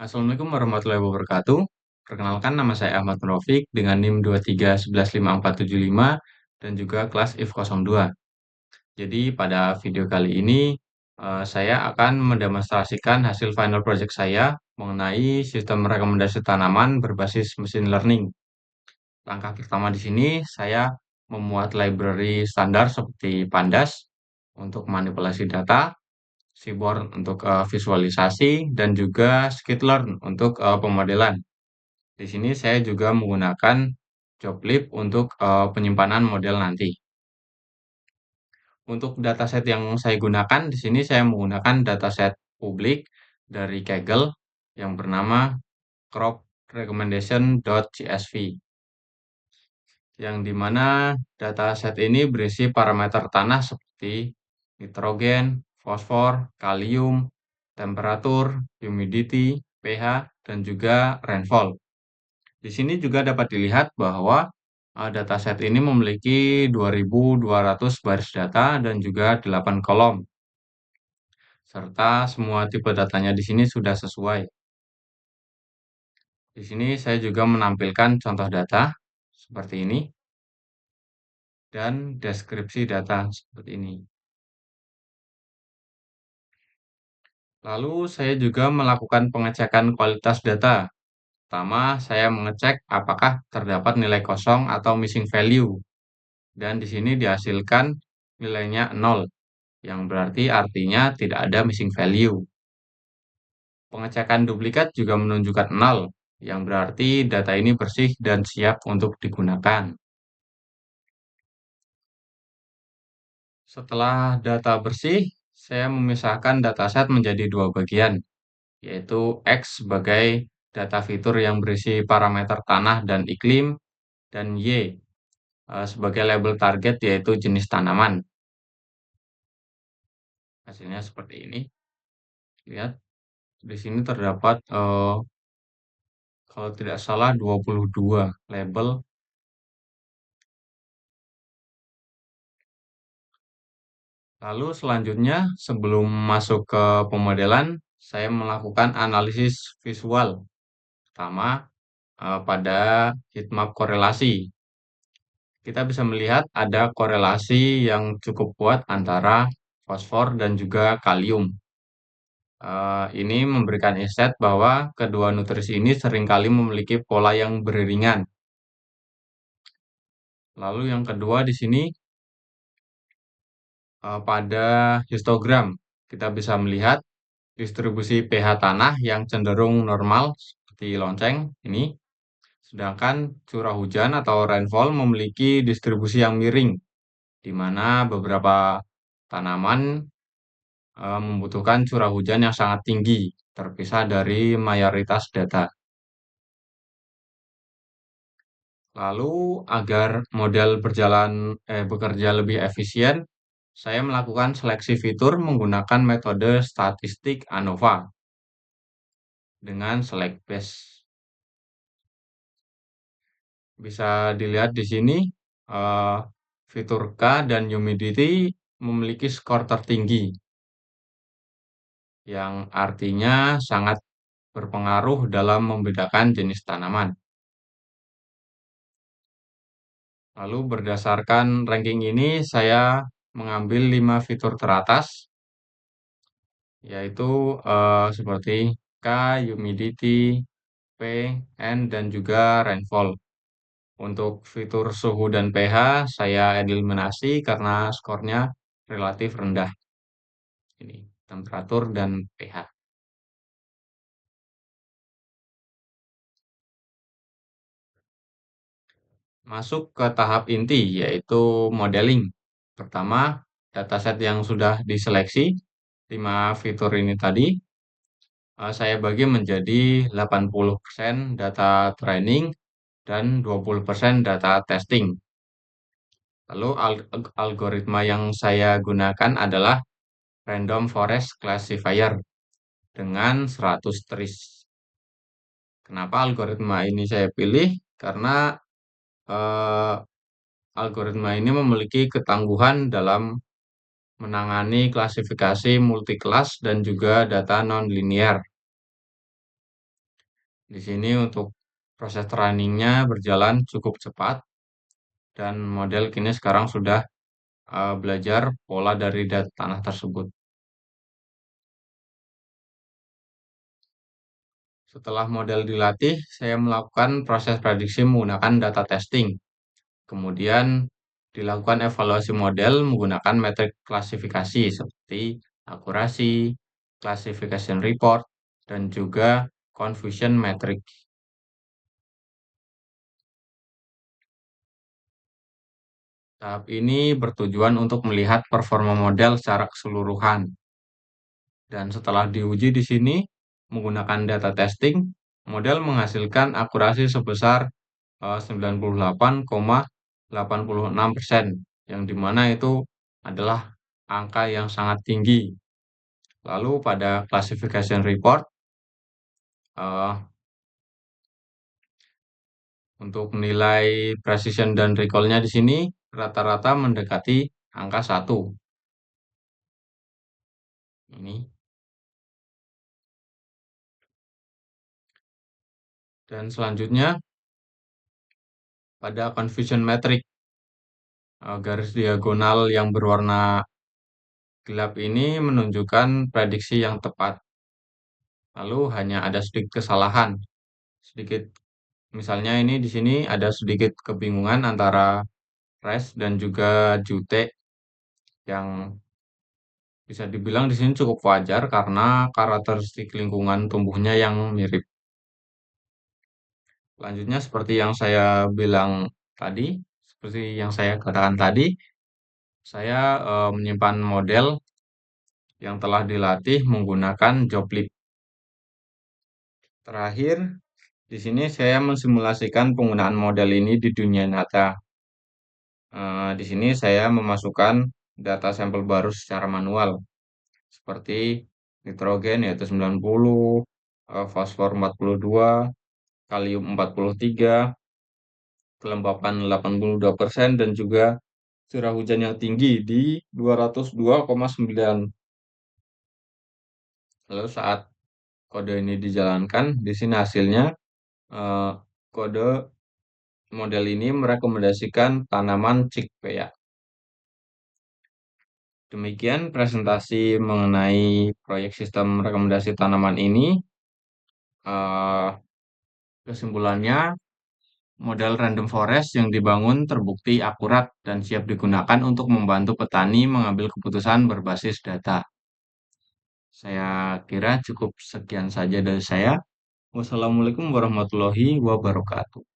Assalamualaikum warahmatullahi wabarakatuh. Perkenalkan nama saya Ahmad Nurofik dengan NIM 23115475 dan juga kelas IF02. Jadi pada video kali ini saya akan mendemonstrasikan hasil final project saya mengenai sistem rekomendasi tanaman berbasis machine learning. Langkah pertama di sini saya memuat library standar seperti Pandas untuk manipulasi data, Seaborn untuk visualisasi, dan juga Skitlearn untuk pemodelan. Di sini saya juga menggunakan Joblib untuk penyimpanan model nanti. Untuk dataset yang saya gunakan, di sini saya menggunakan dataset publik dari Kaggle yang bernama crop recommendation.csv, yang dimana dataset ini berisi parameter tanah seperti nitrogen, fosfor, kalium, temperatur, humidity, pH, dan juga rainfall. Di sini juga dapat dilihat bahwa dataset ini memiliki 2.200 baris data dan juga 8 kolom, serta semua tipe datanya di sini sudah sesuai. Di sini saya juga menampilkan contoh data seperti ini dan deskripsi data seperti ini. Lalu saya juga melakukan pengecekan kualitas data. Pertama, saya mengecek apakah terdapat nilai kosong atau missing value. Dan di sini dihasilkan nilainya 0, yang berarti artinya tidak ada missing value. Pengecekan duplikat juga menunjukkan 0, yang berarti data ini bersih dan siap untuk digunakan. Setelah data bersih, saya memisahkan dataset menjadi dua bagian, yaitu X sebagai data fitur yang berisi parameter tanah dan iklim, dan Y sebagai label target yaitu jenis tanaman. Hasilnya seperti ini. Lihat, di sini terdapat kalau tidak salah 22 label. Lalu selanjutnya sebelum masuk ke pemodelan, saya melakukan analisis visual. Pertama, pada heatmap korelasi. Kita bisa melihat ada korelasi yang cukup kuat antara fosfor dan juga kalium. Ini memberikan insight bahwa kedua nutrisi ini seringkali memiliki pola yang beriringan. Lalu yang kedua di sini pada histogram kita bisa melihat distribusi pH tanah yang cenderung normal seperti lonceng ini, sedangkan curah hujan atau rainfall memiliki distribusi yang miring, di mana beberapa tanaman membutuhkan curah hujan yang sangat tinggi, terpisah dari mayoritas data. Lalu agar model bekerja lebih efisien, saya melakukan seleksi fitur menggunakan metode statistik ANOVA dengan select base. Bisa dilihat di sini, eh, fitur K dan humidity memiliki skor tertinggi, yang artinya sangat berpengaruh dalam membedakan jenis tanaman. Lalu berdasarkan ranking ini, saya mengambil 5 fitur teratas, yaitu seperti K, humidity, P, N, dan juga rainfall. Untuk fitur suhu dan pH, saya eliminasi karena skornya relatif rendah. Ini temperatur dan pH. Masuk ke tahap inti, yaitu modeling. Pertama, dataset yang sudah diseleksi, 5 fitur ini tadi, saya bagi menjadi 80% data training dan 20% data testing. Lalu algoritma yang saya gunakan adalah Random Forest Classifier dengan 100 trees. Kenapa algoritma ini saya pilih? Karena eh, algoritma ini memiliki ketangguhan dalam menangani klasifikasi multi-kelas dan juga data non-linear. Di sini untuk proses runningnya berjalan cukup cepat dan model kini sekarang sudah belajar pola dari tanah tersebut. Setelah model dilatih, saya melakukan proses prediksi menggunakan data testing. Kemudian dilakukan evaluasi model menggunakan metrik klasifikasi seperti akurasi, classification report, dan juga confusion metric. Tahap ini bertujuan untuk melihat performa model secara keseluruhan. Dan setelah diuji di sini menggunakan data testing, model menghasilkan akurasi sebesar 98,86%, yang dimana itu adalah angka yang sangat tinggi. Lalu pada classification report, eh, untuk nilai precision dan recall-nya di sini rata-rata mendekati angka 1. Ini. Dan selanjutnya pada confusion metric, garis diagonal yang berwarna gelap ini menunjukkan prediksi yang tepat. Lalu hanya ada sedikit kesalahan. Sedikit misalnya ini di sini ada sedikit kebingungan antara res dan juga jute yang bisa dibilang di sini cukup wajar karena karakteristik lingkungan tumbuhnya yang mirip. Selanjutnya seperti yang saya bilang tadi, seperti yang saya katakan tadi, saya menyimpan model yang telah dilatih menggunakan joblib. Terakhir, di sini saya mensimulasikan penggunaan model ini di dunia nyata. Di sini saya memasukkan data sampel baru secara manual, seperti nitrogen yaitu 90, fosfor 42, kalium 43, kelembapan 82%, dan juga curah hujan yang tinggi di 202,9. Lalu saat kode ini dijalankan, di sini hasilnya eh, kode model ini merekomendasikan tanaman chickpea. Demikian presentasi mengenai proyek sistem rekomendasi tanaman ini. Eh, Kesimpulannya, model random forest yang dibangun terbukti akurat dan siap digunakan untuk membantu petani mengambil keputusan berbasis data. Saya kira cukup sekian saja dari saya. Wassalamualaikum warahmatullahi wabarakatuh.